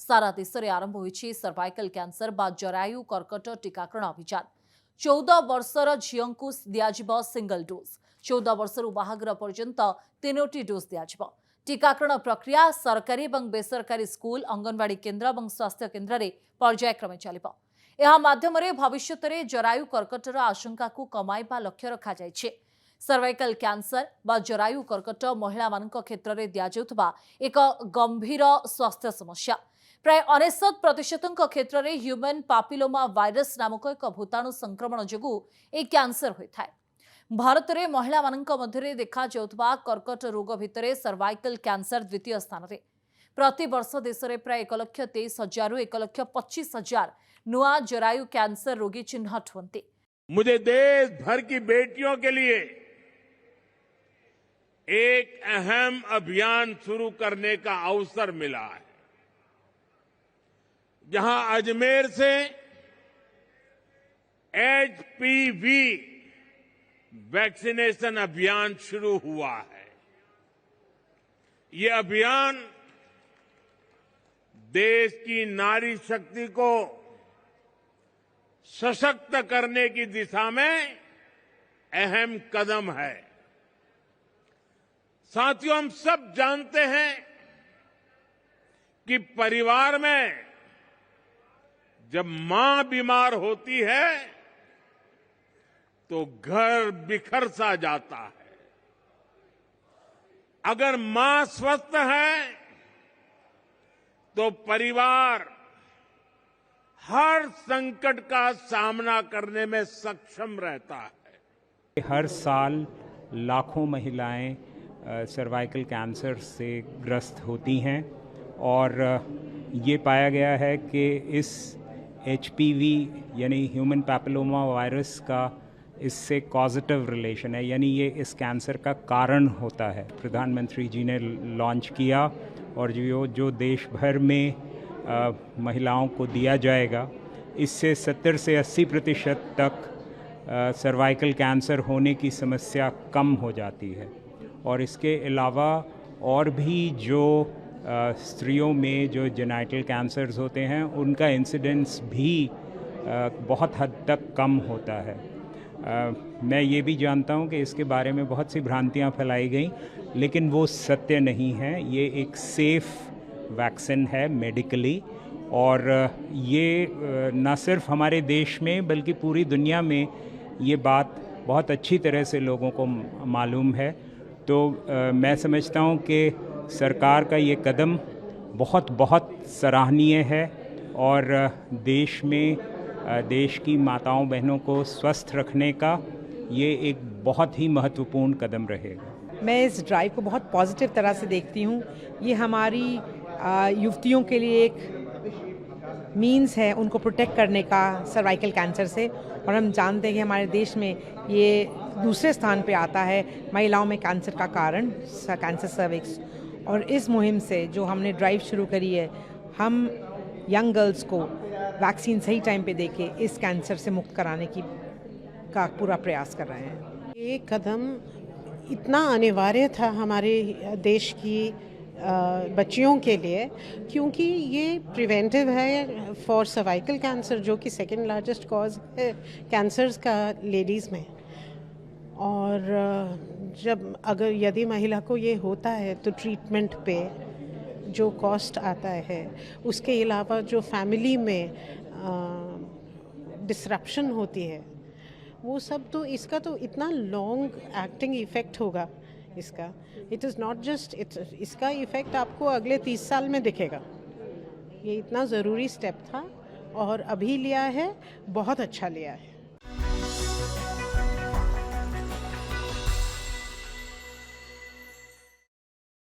सारा देश में आरंभ होईछि सर्वाइकल कैंसर बा जरायु कर्कट टीकाकरण अभियान। 14 वर्षर झील को दिज्व सिंगल डोज। 14 वर्षर बाहागर पर्यंत 3टी डोज दिज्व। टीकाकरण प्रक्रिया सरकारी और बेसरकारी स्कूल, अंगनवाड़ी केन्द्र और स्वास्थ्य केन्द्र में पर्यायक्रमे चलिब। यह माध्यम भविष्य में जरायु कर्कटर आशंका को कमाइबा लक्ष्य रखा जाइछे। सर्वाइकल कैंसर बा जरायु कर्कट महिला मान क्षेत्र में दिजाउथबा एक गंभीर स्वास्थ्य समस्या। प्राय 99% क्षेत्र में ह्यूमन पापिलोमा वायरस नामक एक भूताणु संक्रमण जोगु ए कैंसर होता है। भारत में महिला मानक मध्य देखा जाउथबा कर्कट रोग भितर सर्वाइकल कैंसर द्वितीय स्थान में। प्रति वर्ष देश में प्राय 1,23,000 रु 1,25,000 नुआ जरायु कैंसर रोगी चिन्हट होते। मुझे देश भर की बेटियों के लिए एक अहम अभियान शुरू करने का अवसर मिला है, जहां अजमेर से एचपीवी वैक्सीनेशन अभियान शुरू हुआ है। ये अभियान देश की नारी शक्ति को सशक्त करने की दिशा में अहम कदम है। साथियों, हम सब जानते हैं कि परिवार में जब मां बीमार होती है तो घर बिखर सा जाता है। अगर मां स्वस्थ है तो परिवार हर संकट का सामना करने में सक्षम रहता है। हर साल लाखों महिलाएं सर्वाइकल कैंसर से ग्रस्त होती हैं और ये पाया गया है कि इस एचपीवी यानी ह्यूमन पैपिलोमा वायरस का इससे कॉजेटिव रिलेशन है, यानी ये इस कैंसर का कारण होता है। प्रधानमंत्री जी ने लॉन्च किया और जो देश भर में महिलाओं को दिया जाएगा, इससे 70 से 80% तक सर्वाइकल कैंसर होने की समस्या कम हो जाती है। और इसके अलावा और भी जो स्त्रियों में जो जेनाइटल कैंसर्स होते हैं उनका इंसिडेंस भी बहुत हद तक कम होता है। मैं ये भी जानता हूँ कि इसके बारे में बहुत सी भ्रांतियाँ फैलाई गई, लेकिन वो सत्य नहीं है। ये एक सेफ वैक्सीन है मेडिकली, और ये न सिर्फ हमारे देश में बल्कि पूरी दुनिया में ये बात बहुत अच्छी तरह से लोगों को मालूम है। तो मैं समझता हूँ कि सरकार का ये कदम बहुत बहुत सराहनीय है और देश में देश की माताओं बहनों को स्वस्थ रखने का ये एक बहुत ही महत्वपूर्ण कदम रहेगा। मैं इस ड्राइव को बहुत पॉजिटिव तरह से देखती हूँ। ये हमारी युवतियों के लिए एक मीन्स है उनको प्रोटेक्ट करने का सर्वाइकल कैंसर से, और हम जानते हैं कि हमारे देश में ये दूसरे स्थान पे आता है महिलाओं में कैंसर का कारण, कैंसर सर्विक्स। और इस मुहिम से जो हमने ड्राइव शुरू करी है, हम यंग गर्ल्स को वैक्सीन सही टाइम पे देके इस कैंसर से मुक्त कराने का पूरा प्रयास कर रहे हैं। ये कदम इतना अनिवार्य था हमारे देश की बच्चियों के लिए, क्योंकि ये प्रिवेंटिव है फॉर सर्वाइकल कैंसर, जो कि सेकेंड लार्जेस्ट कॉज है कैंसर्स का लेडीज़ में। और अगर यदि महिला को ये होता है तो ट्रीटमेंट पे जो कॉस्ट आता है, उसके अलावा जो फैमिली में डिसरप्शन होती है, वो सब, तो इसका तो इतना लॉन्ग एक्टिंग इफ़ेक्ट होगा इसका। इट इज़ नॉट जस्ट इसका इफ़ेक्ट आपको अगले 30 साल में दिखेगा। ये इतना ज़रूरी स्टेप था और अभी लिया है, बहुत अच्छा लिया है।